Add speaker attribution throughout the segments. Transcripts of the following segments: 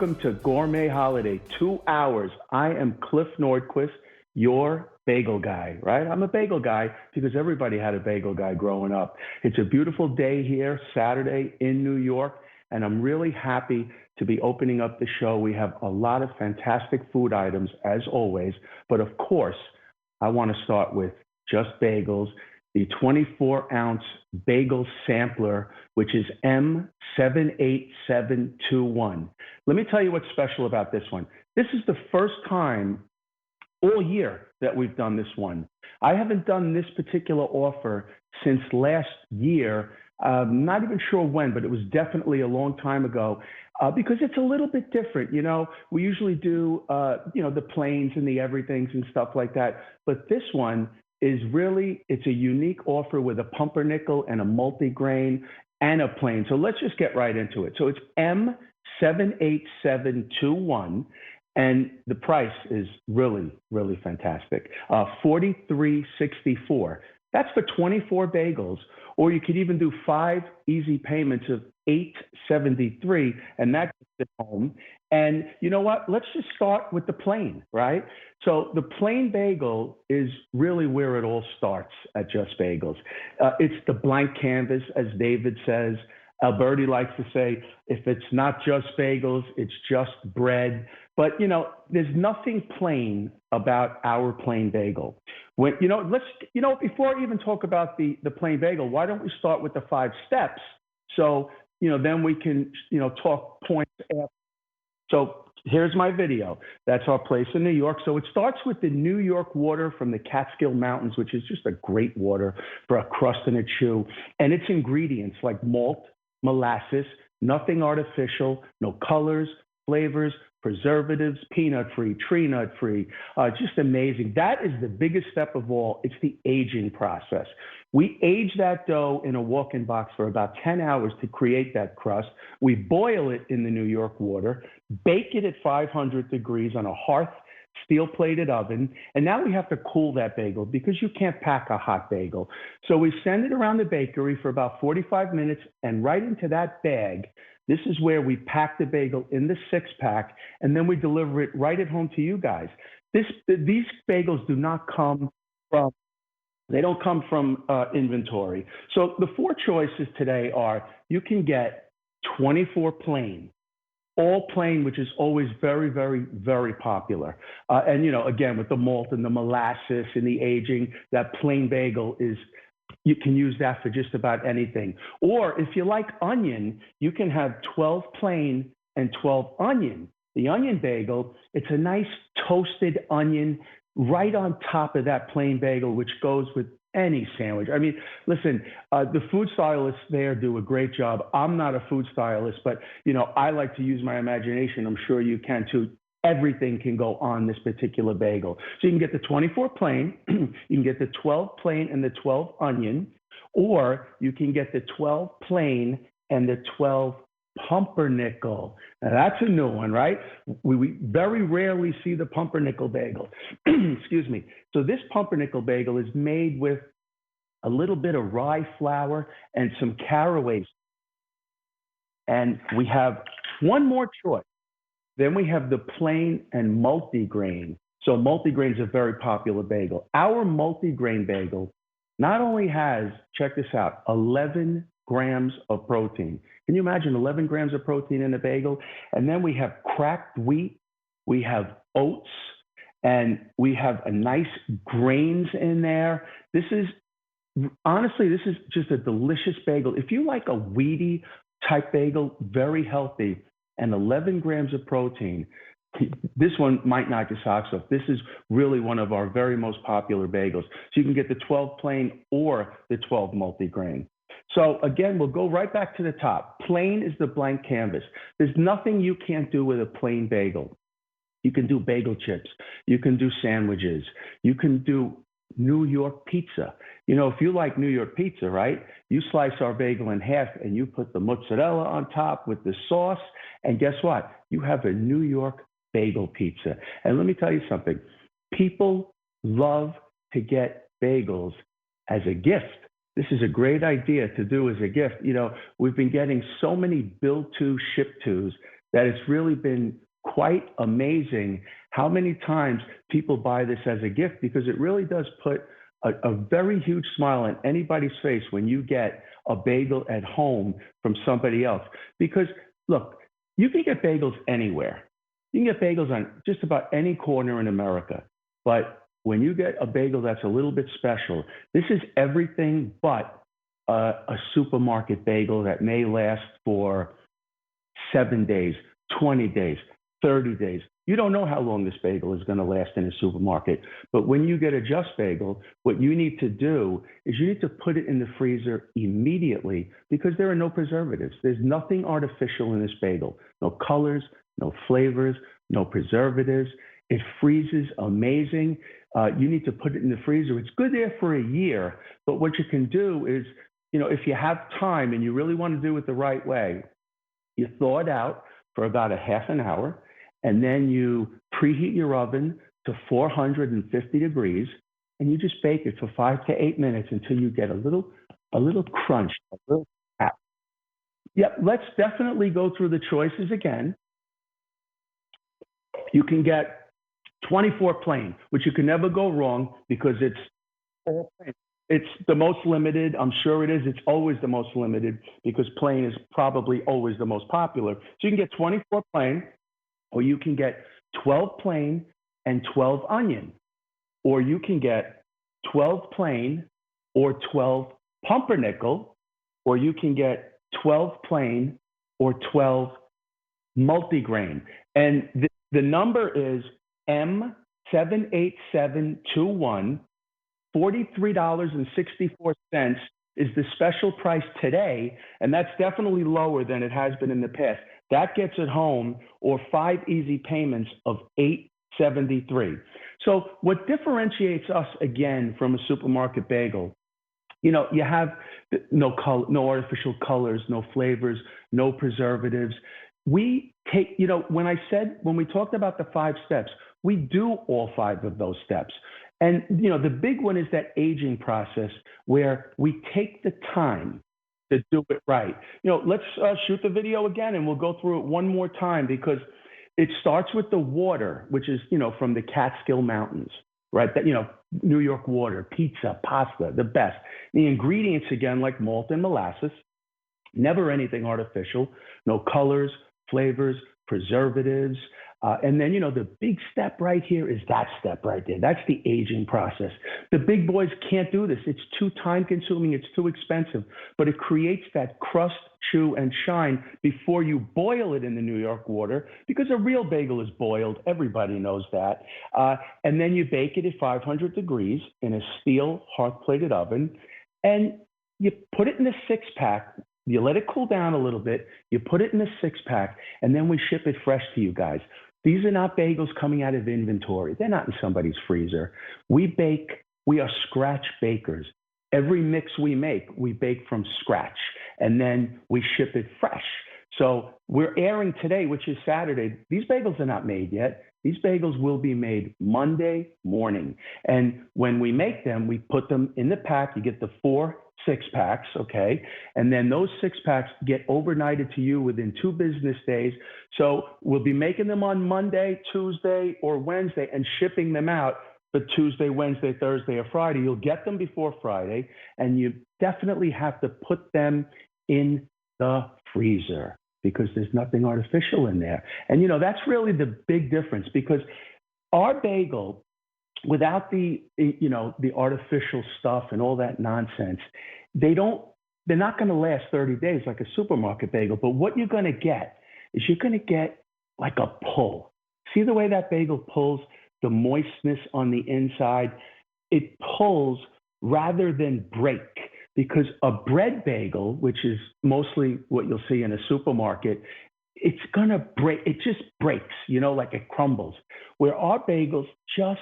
Speaker 1: Welcome to Gourmet Holiday, 2 hours. I am Cliff Nordquist, your bagel guy, right? I'm a bagel guy because everybody had a bagel guy growing up. It's a beautiful day here, Saturday in New York, and I'm really happy to be opening up the show. We have a lot of fantastic food items, as always, but of course, I want to start with Just Bagels, the 24-ounce bagel sampler, which is M78721. Let me tell you what's special about this one. This is the first time all year that we've done this one. I haven't done this particular offer since last year. Not even sure when, but it was definitely a long time ago because it's a little bit different. You know, we usually do, the plains and the everythings and stuff like that. But this one is really, it's a unique offer with a pumpernickel and a multigrain and a plain. So let's just get right into it. So it's M78721. And the price is really, really fantastic. $43.64. That's for 24 bagels, or you could even do 5 easy payments of $8.73, and that's at home. And you know what? Let's just start with the plain, right? So the plain bagel is really where it all starts at Just Bagels. It's the blank canvas, as David says. Alberti likes to say, if it's not just bagels, it's just bread. But, there's nothing plain about our plain bagel. Before I even talk about the plain bagel, why don't we start with the 5 steps? So, then we can, talk points after. So here's my video. That's our place in New York. So it starts with the New York water from the Catskill Mountains, which is just a great water for a crust and a chew. And its ingredients like malt, molasses, nothing artificial, no colors, flavors, preservatives, peanut-free, tree nut-free, just amazing. That is the biggest step of all. It's the aging process. We age that dough in a walk-in box for about 10 hours to create that crust. We boil it in the New York water, bake it at 500 degrees on a hearth, steel-plated oven, and now we have to cool that bagel because you can't pack a hot bagel. So we send it around the bakery for about 45 minutes, and right into that bag, this is where we pack the bagel in the 6-pack, and then we deliver it right at home to you guys. These bagels do not come from, they don't come from inventory. So the 4 choices today are, you can get 24 plain, all plain, which is always very, very, very popular. And, again, with the malt and the molasses and the aging, that plain bagel you can use that for just about anything. Or if you like onion, you can have 12 plain and 12 onion. The onion bagel, it's a nice toasted onion right on top of that plain bagel, which goes with any sandwich. I mean, listen, the food stylists there do a great job. I'm not a food stylist, but, I like to use my imagination. I'm sure you can too. Everything can go on this particular bagel. So you can get the 24 plain, you can get the 12 plain and the 12 onion, or you can get the 12 plain and the 12 pumpernickel. Now that's a new one, right? We very rarely see the pumpernickel bagel. Excuse me. So this pumpernickel bagel is made with a little bit of rye flour and some caraway. And we have one more choice. Then we have the plain and multigrain. So multigrain is a very popular bagel. Our multigrain bagel not only has, check this out, 11 grams of protein. Can you imagine 11 grams of protein in a bagel? And then we have cracked wheat, we have oats, and we have a nice grains in there. Honestly, this is just a delicious bagel. If you like a wheaty type bagel, very healthy, and 11 grams of protein, this one might knock your socks off. This is really one of our very most popular bagels. So you can get the 12 plain or the 12 multigrain. So again, we'll go right back to the top. Plain is the blank canvas. There's nothing you can't do with a plain bagel. You can do bagel chips. You can do sandwiches. You can do New York pizza. If you like New York pizza, right? You slice our bagel in half and you put the mozzarella on top with the sauce. And guess what? You have a New York bagel pizza. And let me tell you something. People love to get bagels as a gift. This is a great idea to do as a gift. We've been getting so many build to, ship tos that it's really been quite amazing how many times people buy this as a gift, because it really does put a very huge smile on anybody's face when you get a bagel at home from somebody else. Because look, you can get bagels anywhere. You can get bagels on just about any corner in America. But when you get a bagel that's a little bit special, this is everything but a supermarket bagel that may last for 7 days, 20 days, 30 days. You don't know how long this bagel is going to last in a supermarket. But when you get a Just Bagel, what you need to do is you need to put it in the freezer immediately, because there are no preservatives. There's nothing artificial in this bagel. No colors, no flavors, no preservatives. It freezes amazing. You need to put it in the freezer. It's good there for a year. But what you can do is, if you have time and you really want to do it the right way, you thaw it out for about a half an hour, and then you preheat your oven to 450 degrees, and you just bake it for 5 to 8 minutes until you get a little crunch, a little tap. Yep, let's definitely go through the choices again. You can get 24 plain, which you can never go wrong because it's all plain. It's the most limited. I'm sure it is. It's always the most limited because plain is probably always the most popular. So you can get 24 plain, or you can get 12 plain and 12 onion, or you can get 12 plain or 12 pumpernickel, or you can get 12 plain or 12 multigrain. And the number is M78721. $43.64 is the special price today, and that's definitely lower than it has been in the past. That gets it home, or 5 easy payments of $8.73. So what differentiates us again from a supermarket bagel, you have no artificial colors, no flavors, no preservatives. We take, when we talked about the 5 steps, we do all 5 of those steps. And, the big one is that aging process where we take the time to do it right. Let's shoot the video again, and we'll go through it one more time, because it starts with the water, which is, from the Catskill Mountains, right? That, New York water, pizza, pasta, the best. The ingredients, again, like malt and molasses, never anything artificial, no colors, flavors, preservatives. And then, the big step right here is that step right there. That's the aging process. The big boys can't do this. It's too time consuming. It's too expensive, but it creates that crust, chew, and shine before you boil it in the New York water, because a real bagel is boiled. Everybody knows that. And then you bake it at 500 degrees in a steel hearth-plated oven, and you put it in a 6-pack. You let it cool down a little bit. You put it in a 6-pack, and then we ship it fresh to you guys. These are not bagels coming out of inventory. They're not in somebody's freezer. We are scratch bakers. Every mix we make, we bake from scratch, and then we ship it fresh. So we're airing today, which is Saturday. These bagels are not made yet. These bagels will be made Monday morning. And when we make them, we put them in the pack. You get the 4 6-packs, okay? And then those 6-packs get overnighted to you within 2 business days. So we'll be making them on Monday, Tuesday, or Wednesday and shipping them out for Tuesday, Wednesday, Thursday, or Friday. You'll get them before Friday, and you definitely have to put them in the freezer because there's nothing artificial in there. And, that's really the big difference, because our bagel, without the artificial stuff and all that nonsense, they're not going to last 30 days like a supermarket bagel. But what you're going to get is you're going to get like a pull. See the way that bagel pulls, the moistness on the inside? It pulls rather than break, because a bread bagel, which is mostly what you'll see in a supermarket, it's going to break. It just breaks, like it crumbles. Where our bagels just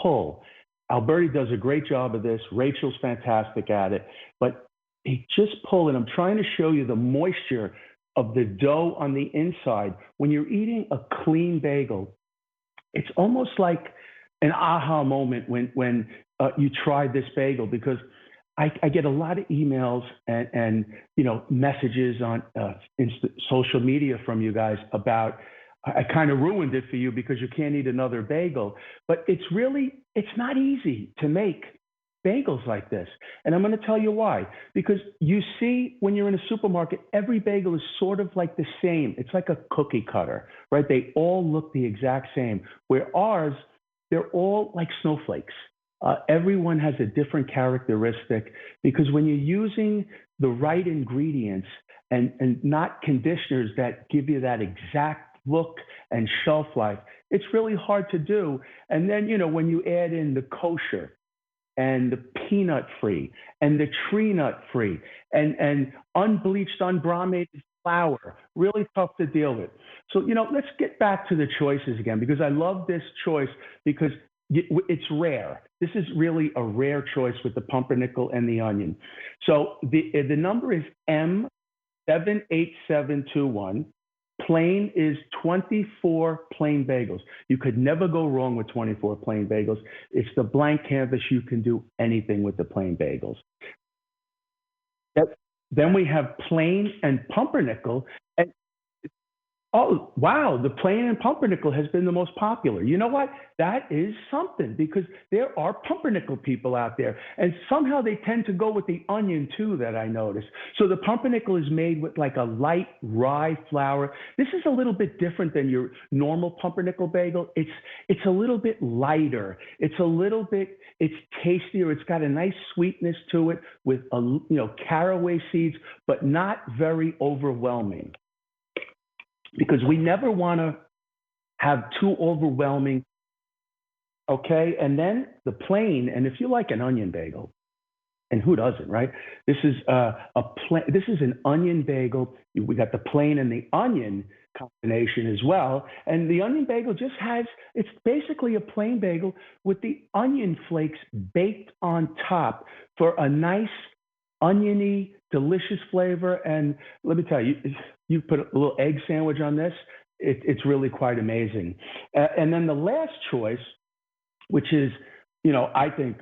Speaker 1: pull. Alberti does a great job of this. Rachel's fantastic at it, but they just pull. And I'm trying to show you the moisture of the dough on the inside. When you're eating a clean bagel, it's almost like an aha moment when you try this bagel, because I get a lot of emails and messages on social media from you guys about I kind of ruined it for you because you can't eat another bagel. But it's not easy to make bagels like this. And I'm going to tell you why. Because you see, when you're in a supermarket, every bagel is sort of like the same. It's like a cookie cutter, right? They all look the exact same. Where ours, they're all like snowflakes. Everyone has a different characteristic because when you're using the right ingredients and not conditioners that give you that exact look and shelf life, it's really hard to do. And then, when you add in the kosher and the peanut free and the tree nut free and unbleached, unbrominated flour, really tough to deal with. So, let's get back to the choices again, because I love this choice because it's rare. This is really a rare choice with the pumpernickel and the onion. So the number is M78721. Plain is 24 plain bagels. You could never go wrong with 24 plain bagels. It's the blank canvas. You can do anything with the plain bagels. Then we have plain and pumpernickel. And oh, wow, the plain and pumpernickel has been the most popular. You know what? That is something because there are pumpernickel people out there. And somehow they tend to go with the onion too, that I noticed. So the pumpernickel is made with like a light rye flour. This is a little bit different than your normal pumpernickel bagel. It's a little bit lighter. It's tastier. It's got a nice sweetness to it with caraway seeds, but not very overwhelming. Because we never want to have too overwhelming. Okay. And then the plain, and if you like an onion bagel, and who doesn't, right? This is this is an onion bagel. We got the plain and the onion combination as well. And the onion bagel it's basically a plain bagel with the onion flakes baked on top for a nice oniony, delicious flavor. And let me tell you, you put a little egg sandwich on this, it's really quite amazing. And then the last choice, which is, I think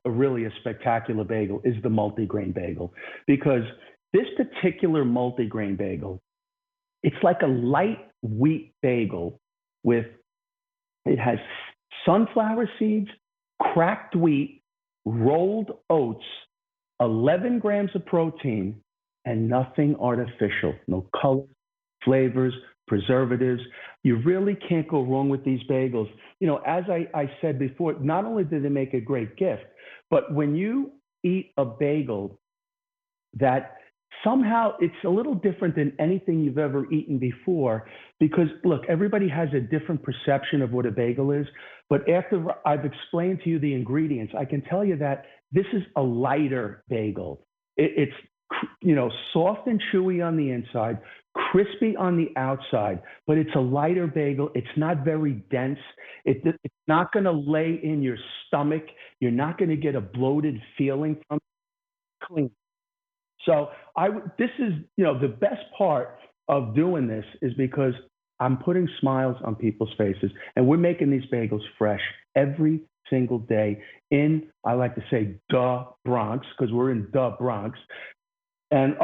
Speaker 1: really a spectacular bagel, is the multigrain bagel. Because this particular multigrain bagel, it's like a light wheat bagel it has sunflower seeds, cracked wheat, rolled oats, 11 grams of protein, and nothing artificial. No colors, flavors, preservatives. You really can't go wrong with these bagels. As I said before, not only do they make a great gift, but when you eat a bagel that somehow it's a little different than anything you've ever eaten before, because look, everybody has a different perception of what a bagel is. But after I've explained to you the ingredients, I can tell you that this is a lighter bagel. It's soft and chewy on the inside, crispy on the outside, but it's a lighter bagel. It's not very dense. It's not going to lay in your stomach. You're not going to get a bloated feeling from it. Clean. So this is, the best part of doing this is because I'm putting smiles on people's faces, and we're making these bagels fresh every single day I like to say, the Bronx, because we're in the Bronx. And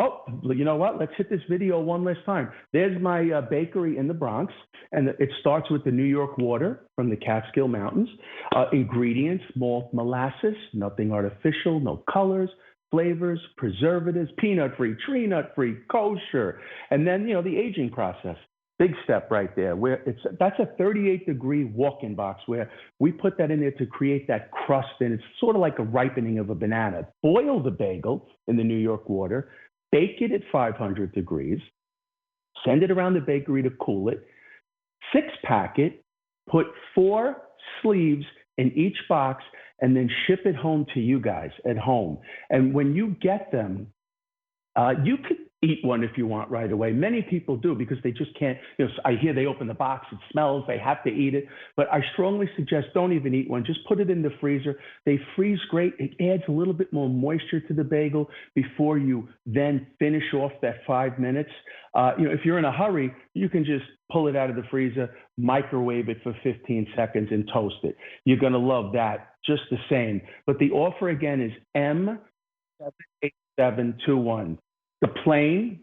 Speaker 1: you know what? Let's hit this video one last time. There's my bakery in the Bronx, and it starts with the New York water from the Catskill Mountains. Ingredients: malt, molasses, nothing artificial, no colors, flavors, preservatives, peanut-free, tree nut-free, kosher. And then, the aging process. Big step right there, where that's a 38-degree walk-in box where we put that in there to create that crust, and it's sort of like a ripening of a banana. Boil the bagel in the New York water, bake it at 500 degrees, send it around the bakery to cool it, 6-pack it, put 4 sleeves in each box, and then ship it home to you guys at home. And when you get them, you could eat one if you want right away. Many people do because they just can't. I hear they open the box, it smells, they have to eat it. But I strongly suggest don't even eat one. Just put it in the freezer. They freeze great. It adds a little bit more moisture to the bagel before you then finish off that 5 minutes. If you're in a hurry, you can just pull it out of the freezer, microwave it for 15 seconds, and toast it. You're going to love that just the same. But the offer again is 8721. The plain